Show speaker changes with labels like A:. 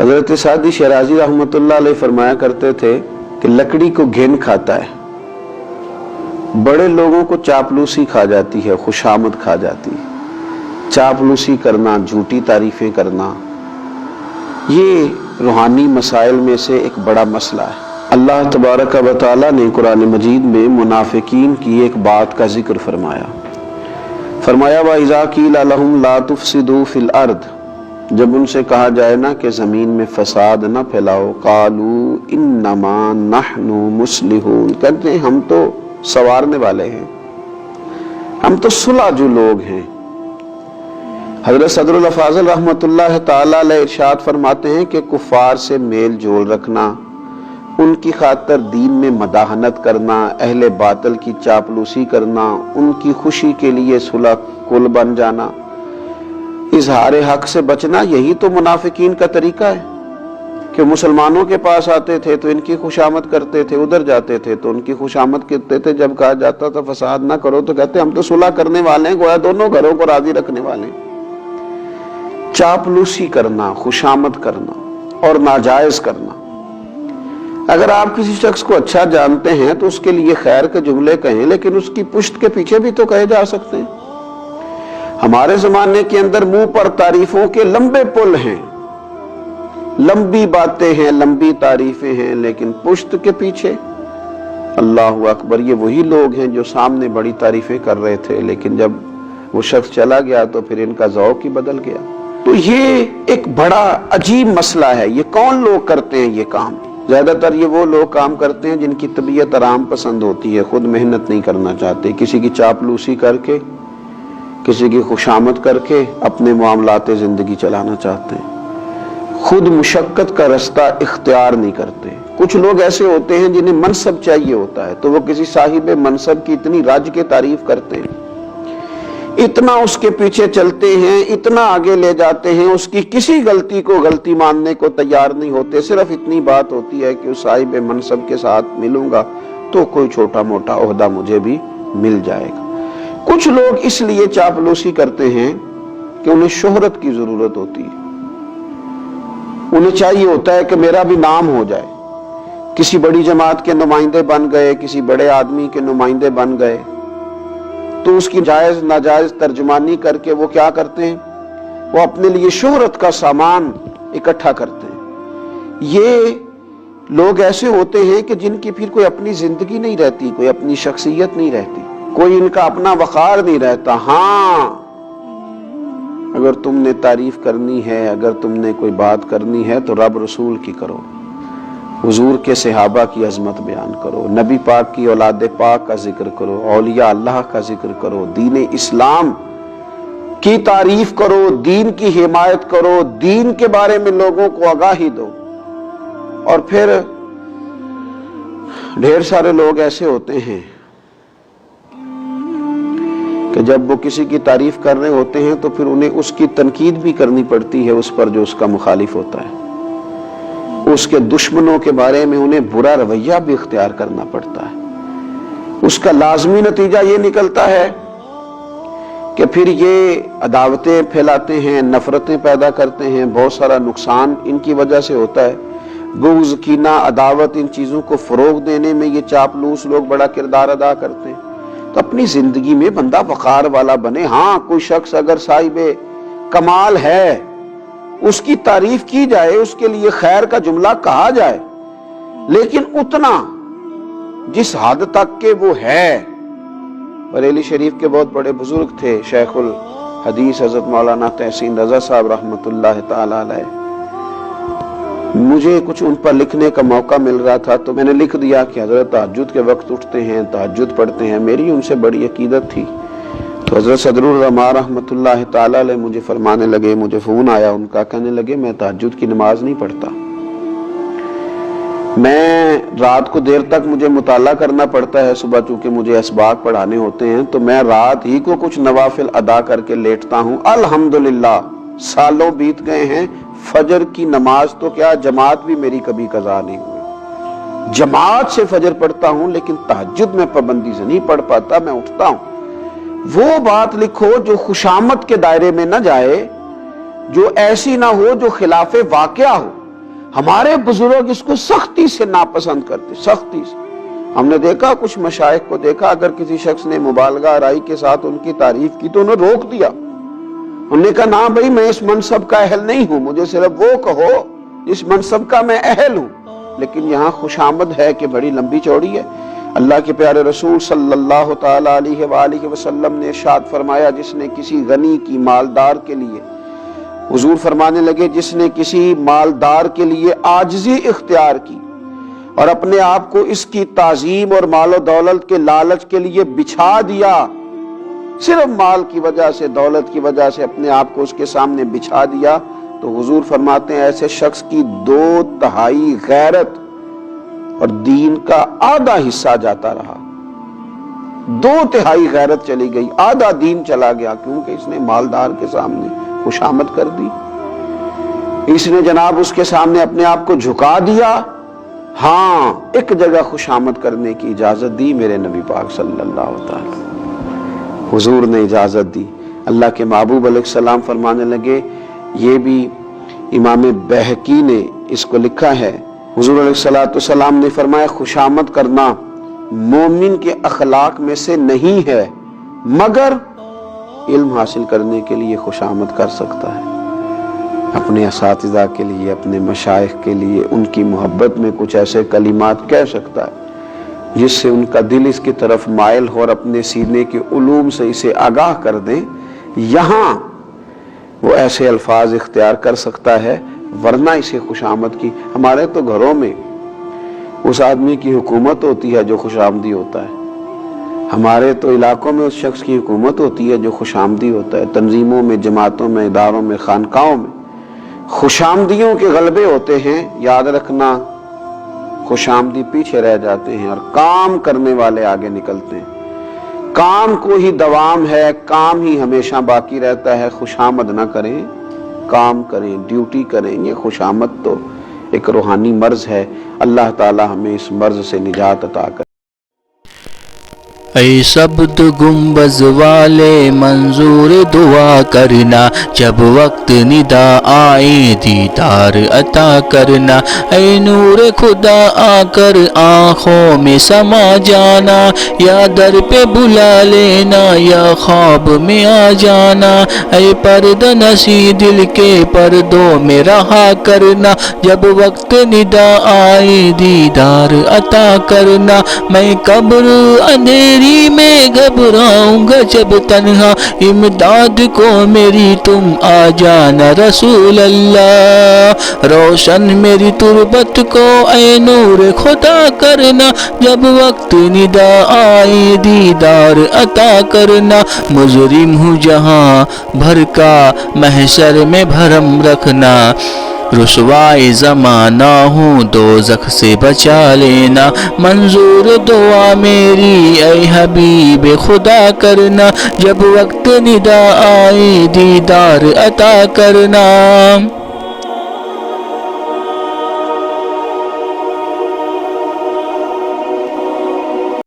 A: حضرت سعدی شیرازی رحمۃ اللہ علیہ فرمایا کرتے تھے کہ لکڑی کو گھن کھاتا ہے، بڑے لوگوں کو چاپلوسی کھا جاتی ہے، خوشامد کھا جاتی ہے۔ چاپلوسی کرنا، جھوٹی تعریفیں کرنا، یہ روحانی مسائل میں سے ایک بڑا مسئلہ ہے۔ اللہ تبارک و تعالی نے قرآن مجید میں منافقین کی ایک بات کا ذکر فرمایا۔ وَإِذَا قِيلَ لَهُمْ لَا تُفْسِدُوا فِي الْأَرْضِ، جب ان سے کہا جائے نا کہ زمین میں فساد نہ پھیلاؤ، قَالُوا إِنَّمَا نَحْنُ مُصْلِحُونَ، کہتے ہیں ہم تو سنوارنے والے ہیں، ہم تو صلح جو لوگ ہیں۔ حضرت صدر الافاضل رحمۃ اللہ تعالی علیہ ارشاد فرماتے ہیں کہ کفار سے میل جول رکھنا، ان کی خاطر دین میں مداحنت کرنا، اہل باطل کی چاپلوسی کرنا، ان کی خوشی کے لیے صلح کل بن جانا، اظہار حق سے بچنا، یہی تو منافقین کا طریقہ ہے کہ مسلمانوں کے پاس آتے تھے تو ان کی خوشامد کرتے تھے، ادھر جاتے تھے تو ان کی خوشامد کرتے تھے، جب کہا جاتا تھا فساد نہ کرو تو کہتے ہم تو صلح کرنے والے ہیں، گویا دونوں گھروں کو راضی رکھنے والے ہیں۔ چاپلوسی کرنا، خوشامد کرنا اور ناجائز کرنا۔ اگر آپ کسی شخص کو اچھا جانتے ہیں تو اس کے لیے خیر کے جملے کہیں، لیکن اس کی پشت کے پیچھے بھی تو کہے جا سکتے ہیں۔ ہمارے زمانے کے اندر منہ پر تعریفوں کے لمبے پل ہیں، لمبی باتیں ہیں، لمبی تعریفیں ہیں، لیکن پشت کے پیچھے اللہ اکبر، یہ وہی لوگ ہیں جو سامنے بڑی تعریفیں کر رہے تھے، لیکن جب وہ شخص چلا گیا تو پھر ان کا ذوق ہی بدل گیا۔ تو یہ ایک بڑا عجیب مسئلہ ہے۔ یہ کون لوگ کرتے ہیں یہ کام؟ زیادہ تر یہ وہ لوگ کام کرتے ہیں جن کی طبیعت آرام پسند ہوتی ہے، خود محنت نہیں کرنا چاہتے، کسی کی چاپلوسی کر کے، کسی کی خوشامد کر کے اپنے معاملات زندگی چلانا چاہتے ہیں، خود مشقت کا رستہ اختیار نہیں کرتے۔ کچھ لوگ ایسے ہوتے ہیں جنہیں منصب چاہیے ہوتا ہے تو وہ کسی صاحب منصب کی اتنی رج کے تعریف کرتے ہیں، اتنا اس کے پیچھے چلتے ہیں، اتنا آگے لے جاتے ہیں، اس کی کسی غلطی کو غلطی ماننے کو تیار نہیں ہوتے۔ صرف اتنی بات ہوتی ہے کہ اس صاحب منصب کے ساتھ ملوں گا تو کوئی چھوٹا موٹا عہدہ مجھے بھی مل جائے گا۔ کچھ لوگ اس لیے چاپلوسی کرتے ہیں کہ انہیں شہرت کی ضرورت ہوتی ہے، انہیں چاہیے ہوتا ہے کہ میرا بھی نام ہو جائے، کسی بڑی جماعت کے نمائندے بن گئے، کسی بڑے آدمی کے نمائندے بن گئے تو اس کی جائز ناجائز ترجمانی کر کے وہ کیا کرتے ہیں، وہ اپنے لیے شہرت کا سامان اکٹھا کرتے ہیں۔ یہ لوگ ایسے ہوتے ہیں کہ جن کی پھر کوئی اپنی زندگی نہیں رہتی، کوئی اپنی شخصیت نہیں رہتی، کوئی ان کا اپنا وقار نہیں رہتا۔ ہاں، اگر تم نے تعریف کرنی ہے، اگر تم نے کوئی بات کرنی ہے تو رب رسول کی کرو، حضور کے صحابہ کی عظمت بیان کرو، نبی پاک کی اولاد پاک کا ذکر کرو، اولیاء اللہ کا ذکر کرو، دین اسلام کی تعریف کرو، دین کی حمایت کرو، دین کے بارے میں لوگوں کو آگاہی دو۔ اور پھر ڈھیر سارے لوگ ایسے ہوتے ہیں کہ جب وہ کسی کی تعریف کر رہے ہوتے ہیں تو پھر انہیں اس کی تنقید بھی کرنی پڑتی ہے اس پر جو اس کا مخالف ہوتا ہے، اس کے دشمنوں کے بارے میں انہیں برا رویہ بھی اختیار کرنا پڑتا ہے۔ اس کا لازمی نتیجہ یہ نکلتا ہے کہ پھر یہ عداوتیں پھیلاتے ہیں، نفرتیں پیدا کرتے ہیں، بہت سارا نقصان ان کی وجہ سے ہوتا ہے۔ بغض، کینہ، عداوت، ان چیزوں کو فروغ دینے میں یہ چاپلوس لوگ بڑا کردار ادا کرتے ہیں۔ تو اپنی زندگی میں بندہ وقار والا بنے۔ ہاں، کوئی شخص اگر صاحب کمال ہے، اس کی تعریف کی جائے، اس کے لیے خیر کا جملہ کہا جائے، لیکن اتنا جس حد تک کہ وہ ہے۔ بریلی شریف کے بہت بڑے بزرگ تھے، شیخ الحدیث حضرت مولانا تحسین رضا صاحب رحمۃ اللہ تعالی علیہ، مجھے کچھ ان پر لکھنے کا موقع مل رہا تھا تو میں نے لکھ دیا کہ حضرت تہجد کے وقت اٹھتے ہیں، تہجد پڑھتے ہیں، میری ان سے بڑی عقیدت تھی۔ تو حضرت صدر العلماء رحمۃ اللہ تعالی علیہ مجھے فرمانے لگے، مجھے فون آیا ان کا، کہنے لگے میں تہجد کی نماز نہیں پڑھتا، میں رات کو دیر تک مجھے مطالعہ کرنا پڑتا ہے، صبح چونکہ مجھے اسباق پڑھانے ہوتے ہیں تو میں رات ہی کو کچھ نوافل ادا کر کے لیٹتا ہوں۔ الحمدللہ سالوں بیت گئے ہیں، فجر کی نماز تو کیا جماعت بھی میری کبھی قضا نہیں ہوئی، جماعت سے فجر پڑھتا ہوں، لیکن تہجد میں پابندی سے نہیں پڑھ پاتا، میں اٹھتا ہوں۔ وہ بات لکھو جو خوشامد کے دائرے میں نہ جائے، جو ایسی نہ ہو جو خلاف واقعہ ہو، ہمارے بزرگ اس کو سختی سے ناپسند کرتے، سختی سے۔ ہم نے دیکھا کچھ مشائخ کو دیکھا، اگر کسی شخص نے مبالغہ آرائی کے ساتھ ان کی تعریف کی تو انہوں نے روک دیا، انہوں نے کہا نہ بھائی میں اس منصب کا اہل نہیں ہوں، مجھے صرف وہ کہو جس منصب کا میں اہل ہوں۔ لیکن یہاں خوشامد ہے کہ بڑی لمبی چوڑی ہے۔ اللہ کے پیارے رسول صلی اللہ تعالی علیہ وآلہ وسلم نے ارشاد فرمایا، جس نے کسی غنی کی مالدار کے لیے، حضور فرمانے لگے جس نے کسی مالدار کے لیے عاجزی اختیار کی اور اپنے آپ کو اس کی تعظیم اور مال و دولت کے لالچ کے لیے بچھا دیا، صرف مال کی وجہ سے، دولت کی وجہ سے اپنے آپ کو اس کے سامنے بچھا دیا، تو حضور فرماتے ہیں ایسے شخص کی 2/3 غیرت اور دین کا آدھا حصہ جاتا رہا۔ 2/3 غیرت چلی گئی، آدھا دین چلا گیا، کیونکہ اس نے مالدار کے سامنے خوشامد کر دی، اس نے جناب اس کے سامنے اپنے آپ کو جھکا دیا۔ ہاں ایک جگہ خوشامد کرنے کی اجازت دی میرے نبی پاک صلی اللہ تعالی، حضور نے اجازت دی۔ اللہ کے محبوب علیہ السلام فرمانے لگے، یہ بھی امام بہقی نے اس کو لکھا ہے، حضور علیہ السلام نے فرمایا خوشامد کرنا مومن کے اخلاق میں سے نہیں ہے، مگر علم حاصل کرنے کے لیے خوشامد کر سکتا ہے، اپنے اساتذہ کے لیے، اپنے مشائخ کے لیے ان کی محبت میں کچھ ایسے کلمات کہہ سکتا ہے جس سے ان کا دل اس کی طرف مائل ہو اور اپنے سینے کے علوم سے اسے آگاہ کر دیں۔ یہاں وہ ایسے الفاظ اختیار کر سکتا ہے، ورنہ اسے خوشامد کی۔ ہمارے تو گھروں میں اس آدمی کی حکومت ہوتی ہے جو خوشامدی ہوتا ہے، ہمارے تو علاقوں میں اس شخص کی حکومت ہوتی ہے جو خوشامدی ہوتا ہے، تنظیموں میں، جماعتوں میں، اداروں میں، خانقاہوں میں خوشامدیوں کے غلبے ہوتے ہیں۔ یاد رکھنا خوشامدی پیچھے رہ جاتے ہیں اور کام کرنے والے آگے نکلتے ہیں۔ کام کو ہی دوام ہے، کام ہی ہمیشہ باقی رہتا ہے، خوشامد نہ کریں، کام کریں، ڈیوٹی کریں۔ یہ خوشامد تو ایک روحانی مرض ہے، اللہ تعالی ہمیں اس مرض سے نجات عطا کرے۔
B: اے سبد گنبز والے منظور دعا کرنا، جب وقت ندا آئے دیدار عطا کرنا، اے نور خدا آ کر آنکھوں میں سما جانا، یا در پہ بلا لینا یا خواب میں آ جانا، اے پردہ نسی دل کے پردوں میں رہا کرنا، جب وقت ندا آئے دیدار عطا کرنا، میں قبر اندھیری میں گھبراؤں گا جب تنہا، امداد کو میری تم آ جانا رسول اللہ، روشن میری تربت کو اے نور خدا کرنا، جب وقت ندا آئے دیدار عطا کرنا، مجرم ہوں جہاں بھر کا محشر میں بھرم رکھنا، رسوائے زمانہ ہوں دوزخ سے بچا لینا، منظور دعا میری اے حبیب خدا کرنا، جب وقت ندا آئے دیدار عطا کرنا۔